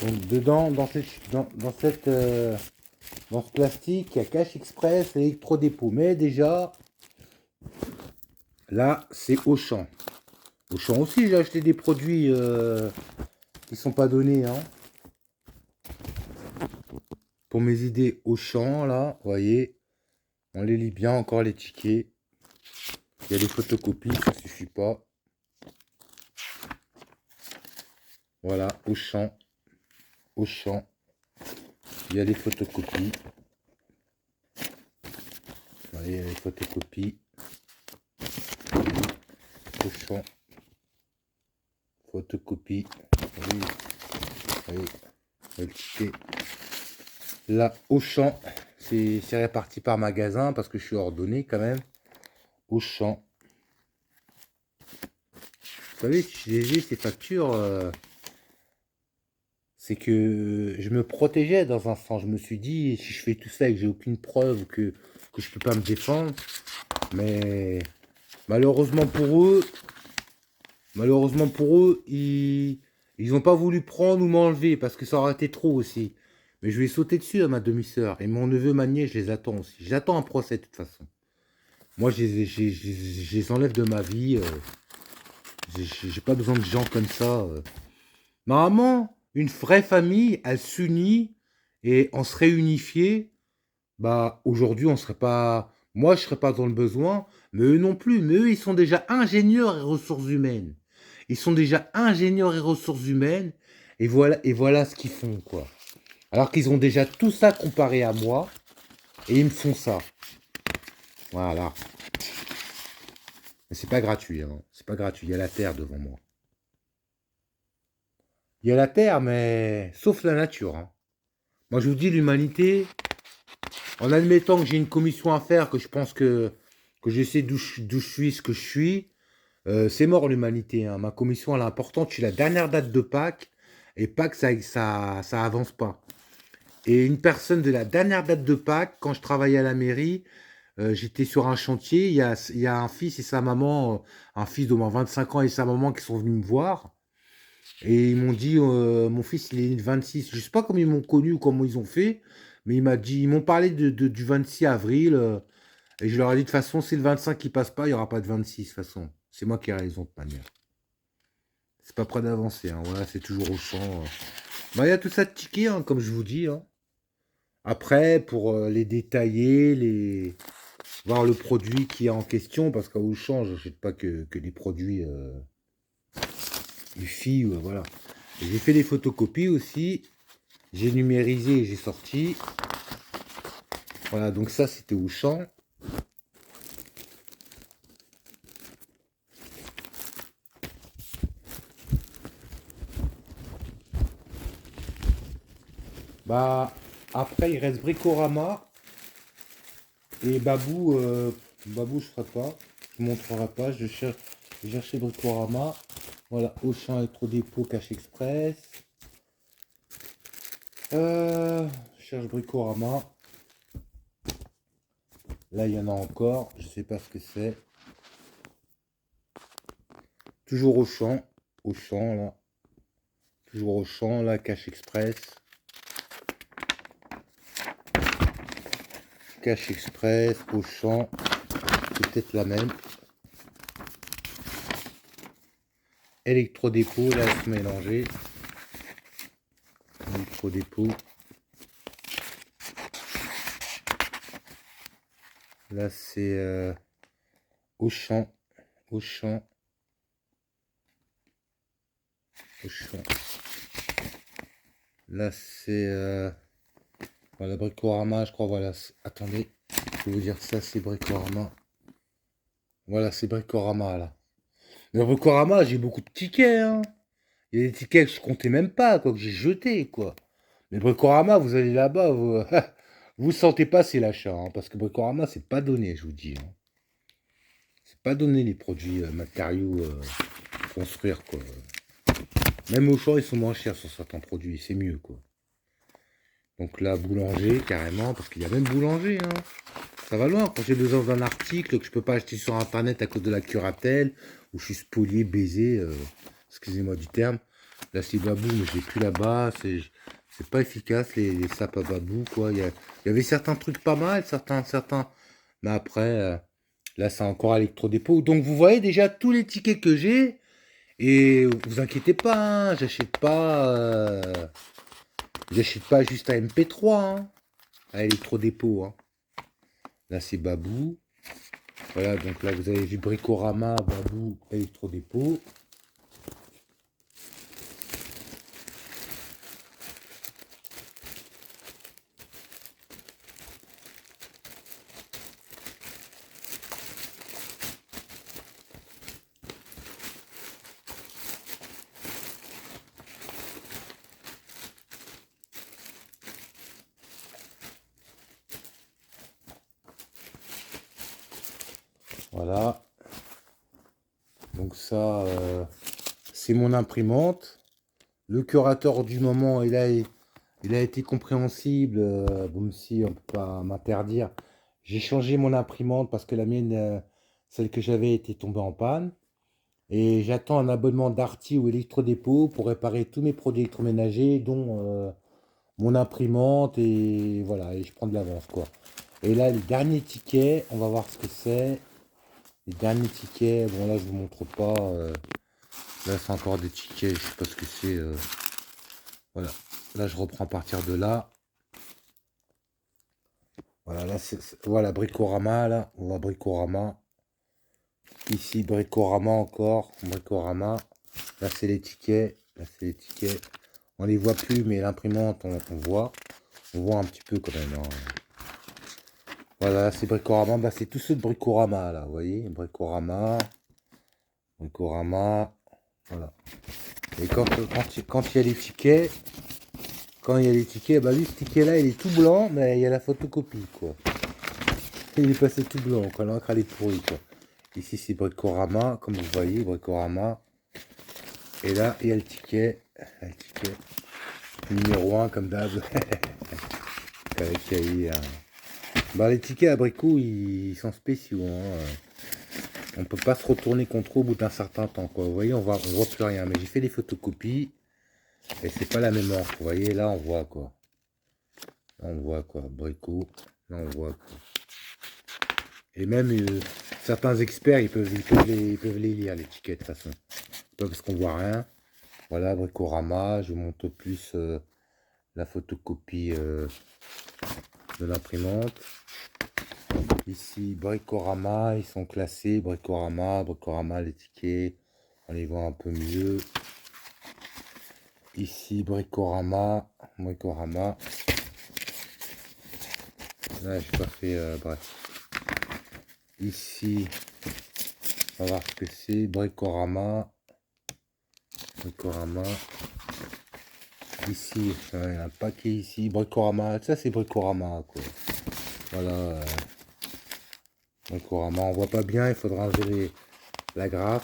Donc dedans, dans ce plastique, il y a Cash Express, électrodépôt. Mais déjà, là, c'est Auchan. Auchan aussi, j'ai acheté des produits qui sont pas donnés. Hein. Pour mes idées Auchan, là, vous voyez, on les lit bien, encore les tickets. Il y a des photocopies, ça suffit pas. Voilà, Auchan. Auchan. Il y a les photocopies. Vous voyez, il y a les photocopies. Auchan. Photocopie. Oui. Le ticket. Là, Auchan. C'est réparti par magasin parce que je suis ordonné quand même. Auchan. Vous savez, si j'ai vu ces factures, c'est que je me protégeais dans un sens. Je me suis dit, si je fais tout ça et que j'ai aucune preuve que je peux pas me défendre, mais malheureusement pour eux, ils n'ont pas voulu prendre ou m'enlever parce que ça aurait été trop aussi. Mais je vais sauter dessus à ma demi-sœur. Et mon neveu, ma nièce, je les attends aussi. J'attends un procès de toute façon. Moi, je les enlève de ma vie. J'ai pas besoin de gens comme ça. Normalement, une vraie famille, elle s'unit et on se réunifiait. Bah, aujourd'hui, on serait pas. Moi, je serais pas dans le besoin, mais eux non plus. Mais eux, ils sont déjà ingénieurs et ressources humaines. Ils sont déjà ingénieurs et ressources humaines. Et voilà ce qu'ils font, quoi. Alors qu'ils ont déjà tout ça comparé à moi. Et ils me font ça. Voilà. Mais c'est pas gratuit, hein. C'est pas gratuit. Il y a la terre devant moi. Il y a la terre, mais sauf la nature. Hein. Moi, je vous dis, l'humanité, en admettant que j'ai une commission à faire, que je pense que je sais d'où je suis, ce que je suis, c'est mort l'humanité. Hein. Ma commission, elle est importante. Je suis la dernière date de Pâques. Et Pâques, ça avance pas. Et une personne de la dernière date de Pâques, quand je travaillais à la mairie, j'étais sur un chantier. Il y a un fils et sa maman, un fils d'au moins 25 ans et sa maman qui sont venus me voir. Et ils m'ont dit, mon fils, il est né le 26. Je sais pas comment ils m'ont connu ou comment ils ont fait, mais ils m'ont parlé du 26 avril. Et je leur ai dit, de toute façon, si le 25 qui passe pas, il n'y aura pas de 26, de toute façon. C'est moi qui ai raison, de toute manière. C'est pas prêt d'avancer, hein. Voilà, c'est toujours au champ. Bah, il y a tout ça de tickets, hein, comme je vous dis. Hein. Après, pour les détailler, voir le produit qui est en question, parce qu'à Auchan, je n'achète pas que des produits UFI, voilà. J'ai fait des photocopies aussi. J'ai numérisé et j'ai sorti. Voilà, donc ça, c'était Auchan. Bah, après, il reste Bricorama. Et Babou, Babou, je ferai pas. Je ne montrerai pas. Je cherche Bricorama. Voilà, Auchan, Électrodépôt, Cash Express. Je cherche Bricorama. Là, il y en a encore. Je sais pas ce que c'est. Toujours Auchan. Auchan, là. Toujours Auchan, là, Cash Express. Cash Express, Auchan. C'est peut-être la même. Électrodépôt, là, se mélanger. électrodépôt. Là, c'est Auchan. Auchan. Auchan. Là, c'est voilà, Bricorama, je crois. Voilà. Attendez, je vais vous dire ça, c'est Bricorama. Voilà, c'est Bricorama, là. Mais Bricorama, j'ai beaucoup de tickets, hein. Il y a des tickets que je comptais même pas, quoi, que j'ai jetés, quoi. Mais Bricorama, vous allez là-bas, vous vous sentez pas, c'est l'achat, hein, parce que Bricorama, c'est pas donné, je vous dis, hein. C'est pas donné les produits matériaux construire, quoi. Même au champ, ils sont moins chers sur certains produits, c'est mieux, quoi. Donc là, boulanger, carrément, parce qu'il y a même boulanger, hein. Ça va loin, quand j'ai besoin d'un article que je peux pas acheter sur internet à cause de la curatelle, ou je suis spolié, baisé, excusez-moi du terme. Là, c'est Babou, mais je l'ai plus là-bas, c'est pas efficace, les sapes à Babou, quoi. Il y avait certains trucs pas mal, certains, mais après, là, c'est encore électrodépôt. Donc, vous voyez déjà tous les tickets que j'ai, et vous inquiétez pas, hein, j'achète pas juste un MP3, hein, à électrodépôt, hein. Là, c'est Babou. Voilà, donc là, vous avez vu Bricorama, Babou, électrodépôt. Voilà. Donc ça, c'est mon imprimante. Le curateur du moment, il a été compréhensible, même si on ne peut pas m'interdire. J'ai changé mon imprimante parce que la mienne, celle que j'avais, était tombée en panne. Et j'attends un abonnement Darty ou Electrodépôt pour réparer tous mes produits électroménagers, dont mon imprimante, et voilà, et je prends de l'avance, quoi. Et là, les derniers tickets, on va voir ce que c'est. Les derniers tickets, bon là, je vous montre pas. Là, c'est encore des tickets, je sais pas ce que c'est. Voilà, là, je reprends à partir de là. Voilà, là, voilà, Bricorama, là, on voit Bricorama. Ici, Bricorama encore, Bricorama. Là, c'est les tickets. Là, c'est les tickets. On les voit plus, mais l'imprimante, on voit. On voit un petit peu quand même, hein. Voilà, c'est Bricorama. Bah, c'est tous ceux de Bricorama, là, vous voyez. Bricorama. Bricorama. Voilà. Et quand il y a les tickets, bah lui, ce ticket-là, il est tout blanc, mais il y a la photocopie, quoi. Il est passé tout blanc, quoi. L'encre, elle est pourrie, quoi. Ici, c'est Bricorama, comme vous voyez, Bricorama. Et là, il y a le ticket. Le ticket numéro 1, comme d'hab. Avec bah, les tickets à Brico, ils sont spéciaux, hein. On peut pas se retourner contre eux au bout d'un certain temps, quoi. Vous voyez, on voit plus rien. Mais j'ai fait des photocopies. Et c'est pas la même encre. Vous voyez, là, on voit, quoi. Là, on voit, quoi. Brico. Là, on voit, quoi. Et même certains experts, ils peuvent les lire, les tickets, de toute façon. Pas parce qu'on voit rien. Voilà, Bricorama. Je vous montre plus la photocopie de l'imprimante. Ici, Bricorama, ils sont classés. Bricorama, les tickets. On les voit un peu mieux. Ici, Bricorama. Là, j'ai pas fait, bref. Ici, on va voir ce que c'est. Bricorama. Ici, il y a un paquet ici. Bricorama. Ça, c'est Bricorama, quoi. Voilà. Bricorama. On voit pas bien. Il faudra enlever la graphe.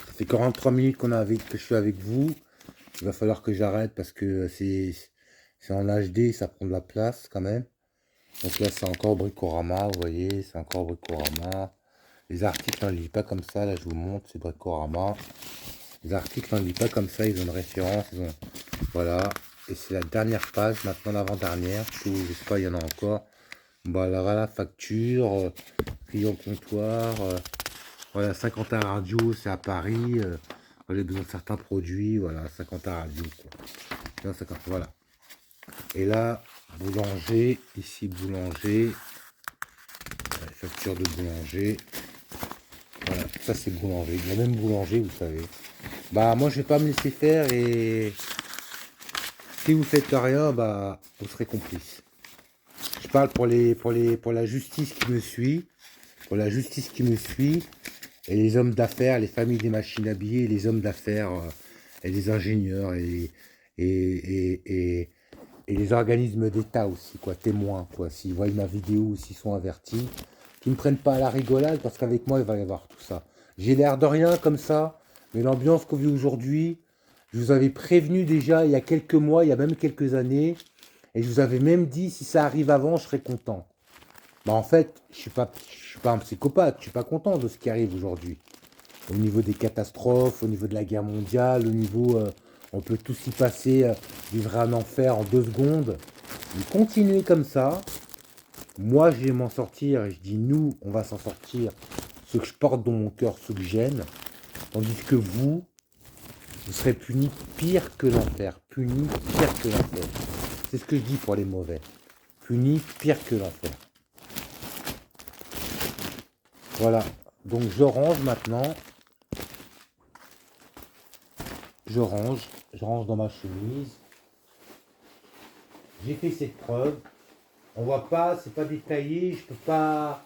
Ça fait 43 minutes que je suis avec vous. Il va falloir que j'arrête parce que c'est en HD. Ça prend de la place, quand même. Donc là, c'est encore Bricorama, vous voyez, c'est encore Bricorama. Les articles, on ne lit pas comme ça, là, je vous montre, c'est Bricorama. Les articles, on ne lit pas comme ça, ils ont une référence, voilà. Et c'est la dernière page, maintenant l'avant-dernière, je sais pas, il y en a encore. Bah là, voilà, facture, rayon comptoir, voilà, 50 à radio, c'est à Paris. J'ai besoin de certains produits, voilà, 50 à radio, quoi. Non, voilà. Et là, boulanger, ici boulanger, facture de boulanger. Voilà, ça c'est boulanger. Il y a même boulanger, vous savez. Bah moi je vais pas me laisser faire et si vous faites rien, bah vous serez complice. Je parle pour la justice qui me suit, pour la justice qui me suit, et les hommes d'affaires, les familles des machines à billets, les hommes d'affaires et les ingénieurs et, et les organismes d'État aussi, quoi, témoins, quoi, s'ils voient ma vidéo ou s'ils sont avertis, qu'ils ne me prennent pas à la rigolade, parce qu'avec moi, il va y avoir tout ça. J'ai l'air de rien comme ça, mais l'ambiance qu'on vit aujourd'hui, je vous avais prévenu déjà il y a quelques mois, il y a même quelques années, et je vous avais même dit, si ça arrive avant, je serais content. Bah en fait, je suis pas un psychopathe, je suis pas content de ce qui arrive aujourd'hui. Au niveau des catastrophes, au niveau de la guerre mondiale, au niveau, on peut tous y passer, vivre un enfer en 2 secondes. Mais continuez comme ça. Moi, je vais m'en sortir, et je dis nous, on va s'en sortir. Ce que je porte dans mon cœur, ce que j'aime. Tandis que vous serez punis pire que l'enfer. Punis pire que l'enfer. C'est ce que je dis pour les mauvais. Punis pire que l'enfer. Voilà. Donc je range maintenant. Je range dans ma chemise. J'ai fait cette preuve. On voit pas, c'est pas détaillé, je peux pas,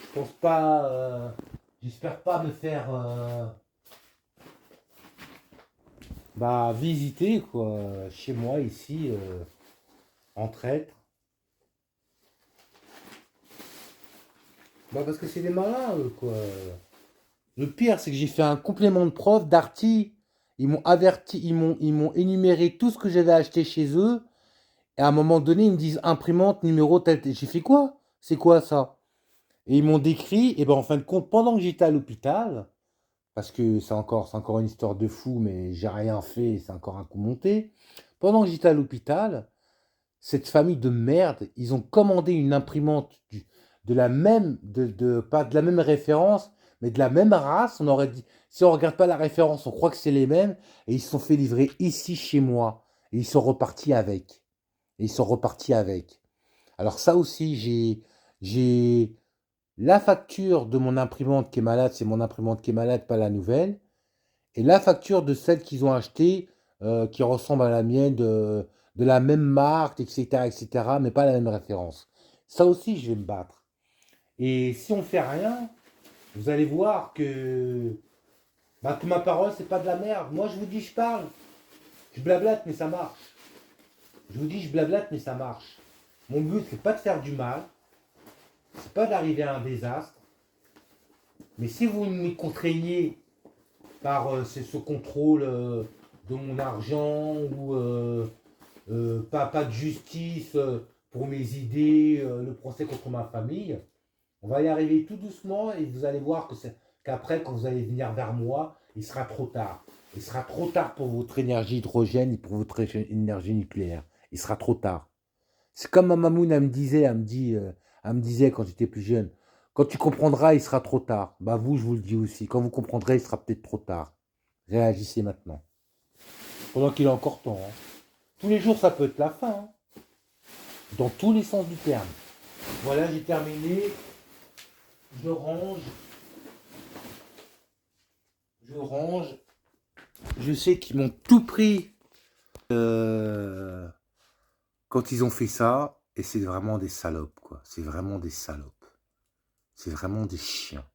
je pense pas, j'espère pas me faire bah, visiter quoi, chez moi ici, en traître. Bah parce que c'est des malins eux, quoi. Le pire c'est que j'ai fait un complément de preuve d'Arty. Ils m'ont averti, ils m'ont énuméré tout ce que j'avais acheté chez eux. Et à un moment donné, ils me disent imprimante numéro tel. J'ai fait quoi? C'est quoi ça? Et ils m'ont décrit, et ben en fin de compte, pendant que j'étais à l'hôpital, parce que c'est encore une histoire de fou, mais j'ai rien fait, c'est encore un coup monté. Pendant que j'étais à l'hôpital, cette famille de merde, ils ont commandé une imprimante de la même, pas de la même référence, mais de la même race. On aurait dit, si on regarde pas la référence, on croit que c'est les mêmes, et ils se sont fait livrer ici chez moi, et ils sont repartis avec. Et ils sont repartis avec. Alors ça aussi, j'ai la facture de mon imprimante qui est malade, c'est mon imprimante qui est malade, pas la nouvelle. Et la facture de celle qu'ils ont achetée, qui ressemble à la mienne, de la même marque, etc., mais pas la même référence. Ça aussi, je vais me battre. Et si on fait rien, vous allez voir que ma parole, c'est pas de la merde. Moi, je vous dis, je parle. Je blablate, mais ça marche. Je vous dis, je blablate, mais ça marche. Mon but, c'est pas de faire du mal. C'est pas d'arriver à un désastre. Mais si vous me contraignez par ce contrôle de mon argent ou pas de justice pour mes idées, le procès contre ma famille. On va y arriver tout doucement et vous allez voir qu'après, quand vous allez venir vers moi, il sera trop tard. Il sera trop tard pour votre énergie hydrogène et pour votre énergie nucléaire. Il sera trop tard. C'est comme ma mamoune, elle me disait quand j'étais plus jeune, quand tu comprendras, il sera trop tard. Bah vous, je vous le dis aussi, quand vous comprendrez, il sera peut-être trop tard. Réagissez maintenant. Pendant qu'il est encore temps. Hein. Tous les jours, ça peut être la fin. Hein. Dans tous les sens du terme. Voilà, j'ai terminé. Je range. Je range. Je sais qu'ils m'ont tout pris quand ils ont fait ça. Et c'est vraiment des salopes, quoi. C'est vraiment des salopes. C'est vraiment des chiens.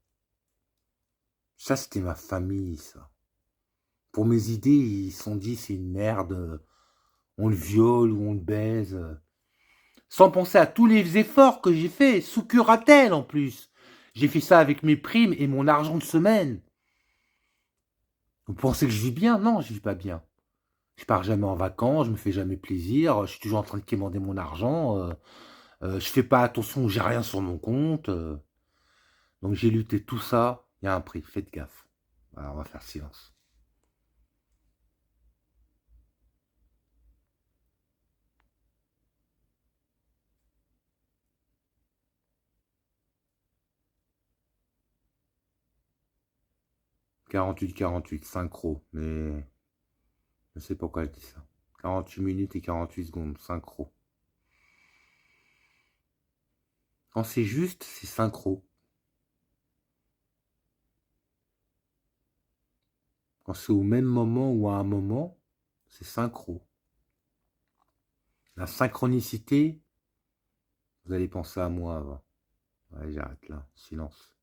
Ça, c'était ma famille, ça. Pour mes idées, ils se sont dit, c'est une merde. On le viole ou on le baise. Sans penser à tous les efforts que j'ai faits, sous curatelle en plus. J'ai fait ça avec mes primes et mon argent de semaine. Vous pensez que je vis bien? Non, je vis pas bien. Je pars jamais en vacances, je me fais jamais plaisir, je suis toujours en train de quémander mon argent, je fais pas attention, j'ai rien sur mon compte. Donc j'ai lutté tout ça, il y a un prix, faites gaffe. Alors on va faire silence. Quarante-huit, 48, synchro, mais je sais pourquoi elle dit ça. 48 minutes et 48 secondes, synchro. Quand c'est juste, c'est synchro. Quand c'est au même moment ou à un moment, c'est synchro. La synchronicité, vous allez penser à moi avant. Ouais, j'arrête là, silence.